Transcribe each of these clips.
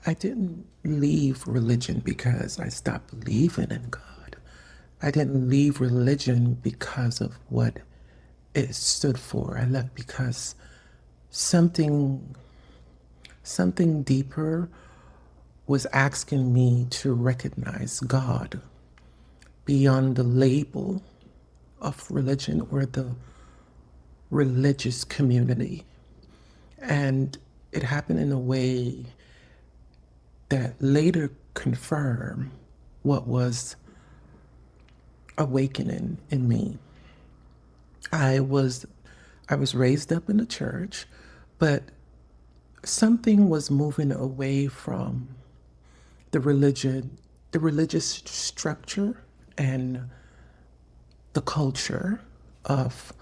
I didn't leave religion because I stopped believing in God. I didn't leave religion because of what it stood for. I left because something something deeper was asking me to recognize God beyond the label of religion or the religious community. And it happened in a way that later confirmed what was awakening in me. I was I was raised up in the church, but something was moving away from the religion, the religious structure and the culture of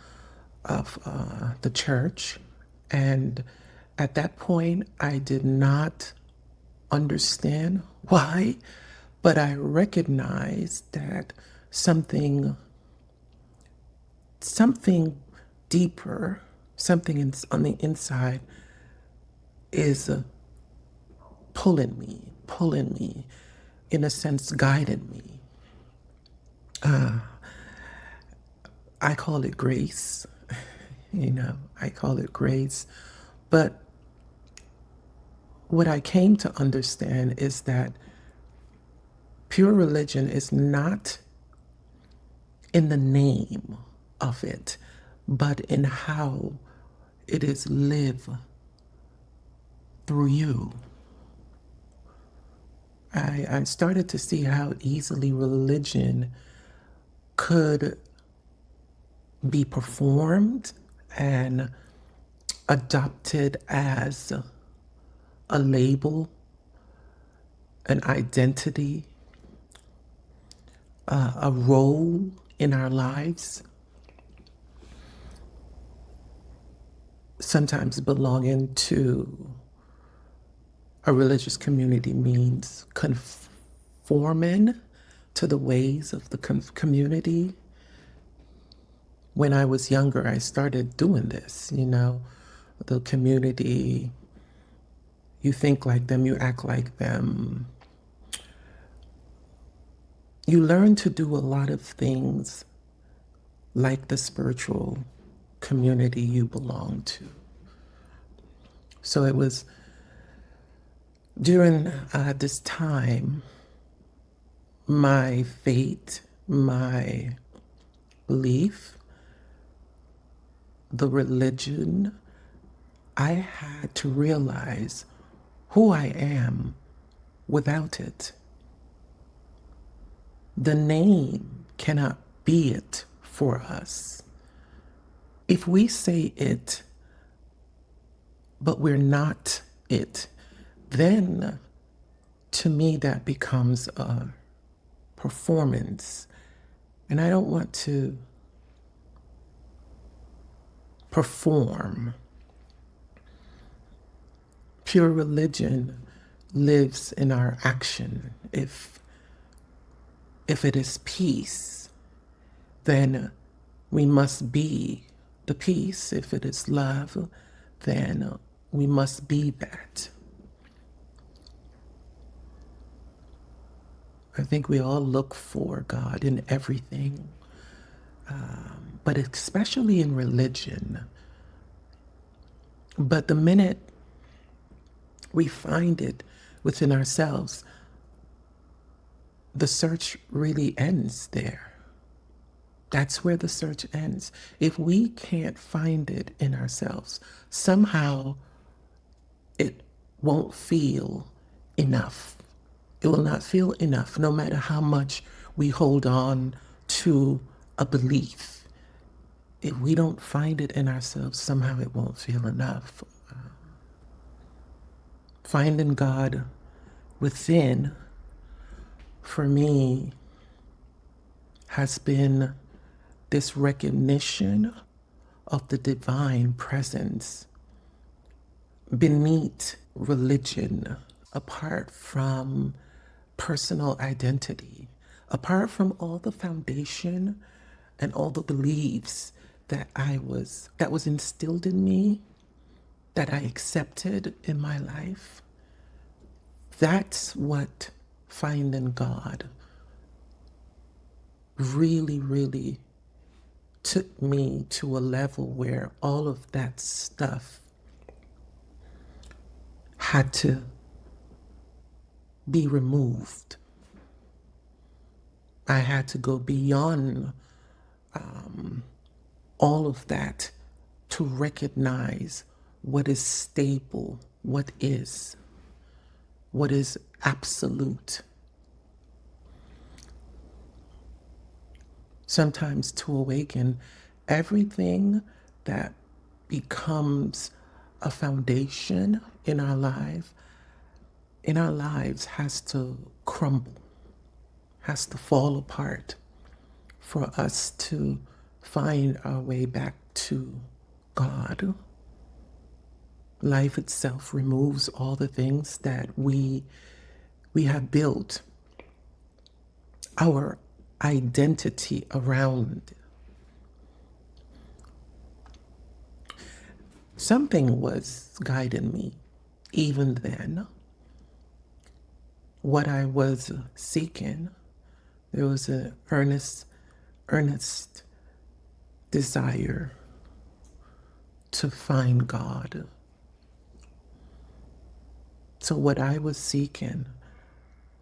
the church. And at that point, I did not understand why, but I recognized that something something deeper, something on the inside is pulling me, in a sense, guiding me. I call it grace, I call it grace. But what I came to understand is that pure religion is not in the name of it, but in how it is lived through you. I started to see how easily religion could be performed and adopted as a label, an identity, a role in our lives. Sometimes belonging to a religious community means conforming to the ways of the community. When I was younger, I started doing this, the community, you think like them, you act like them. You learn to do a lot of things like the spiritual community you belong to. So it was during this time, my faith, my belief, the religion, I had to realize who I am without it. The name cannot be it for us. If we say it, but we're not it, then to me that becomes a performance. And I don't want to perform. Pure religion lives in our action. If it is peace, then we must be the peace. If it is love, then we must be that. I think we all look for God in everything, but especially in religion. But the minute we find it within ourselves, the search really ends there. That's where the search ends. If we can't find it in ourselves, somehow it won't feel enough. It will not feel enough, no matter how much we hold on to a belief. If we don't find it in ourselves, somehow it won't feel enough. Finding God within, for me, has been this recognition of the divine presence beneath religion, apart from personal identity, apart from all the foundation and all the beliefs that was instilled in me, that I accepted in my life. That's what finding God really, really took me to a level where all of that stuff had to be removed. I had to go beyond all of that to recognize what is stable, what is absolute. Sometimes to awaken, everything that becomes a foundation in our lives has to crumble, has to fall apart for us to find our way back to God. Life itself removes all the things that we have built our identity around. Something was guiding me even then. What I was seeking, there was an earnest desire to find God. So what I was seeking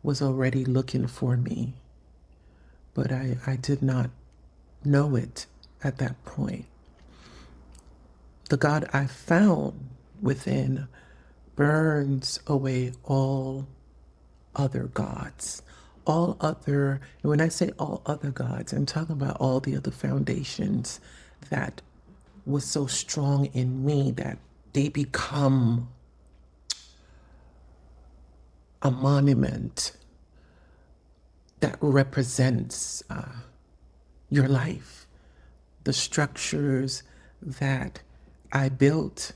was already looking for me, but I did not know it at that point. The God I found within burns away all other gods. All other, and when I say all other gods, I'm talking about all the other foundations that was so strong in me that they become a monument that represents your life. The structures that I built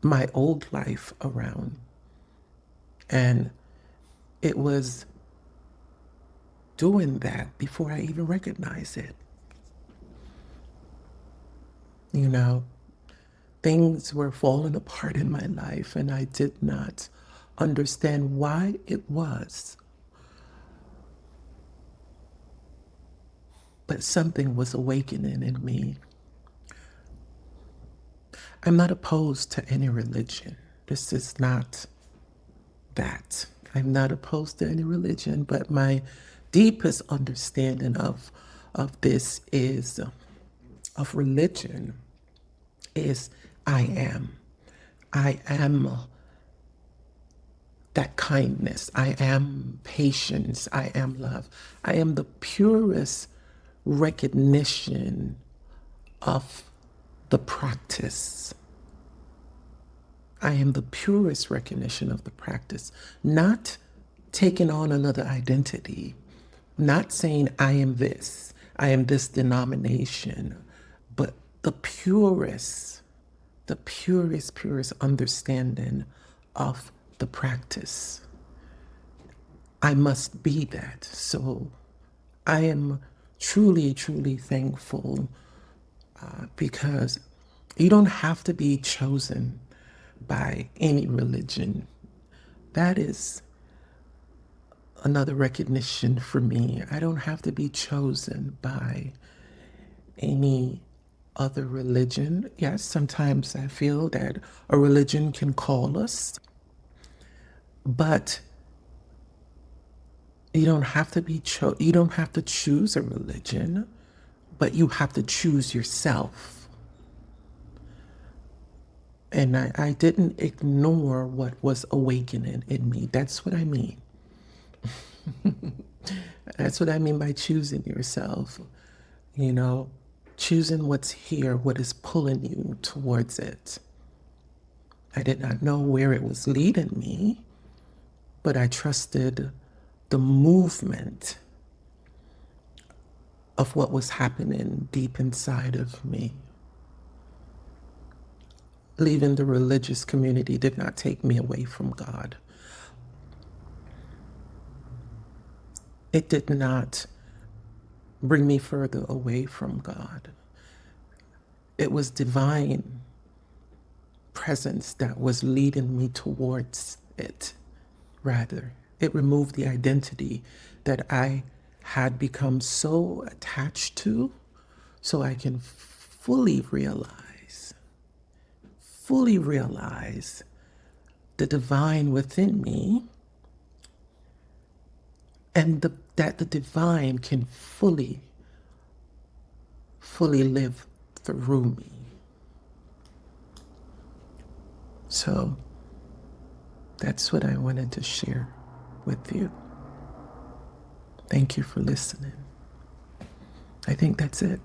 my old life around. And it was doing that before I even recognized it. You know, things were falling apart in my life, and I did not understand why it was. But something was awakening in me. I'm not opposed to any religion. This is not that. I'm not opposed to any religion, but my deepest understanding of this is of religion is I am. I am that kindness. I am patience. I am love. I am the purest recognition of the practice. I am the purest recognition of the practice, not taking on another identity, not saying I am this denomination, but the purest understanding of the practice. I must be that. So I am truly, truly thankful because you don't have to be chosen by any religion. That is another recognition for me. I don't have to be chosen by any other religion. Yes, sometimes I feel that a religion can call us, but you don't have to you don't have to choose a religion, but you have to choose yourself. And I didn't ignore what was awakening in me. That's what I mean. That's what I mean by choosing yourself. You know, choosing what's here, what is pulling you towards it. I did not know where it was leading me, but I trusted the movement of what was happening deep inside of me. Leaving the religious community did not take me away from God. It did not bring me further away from God. It was divine presence that was leading me towards it. Rather, it removed the identity that I had become so attached to, so I can fully realize the divine within me, and that the divine can fully live through me. So that's what I wanted to share with you. Thank you for listening. I think that's it.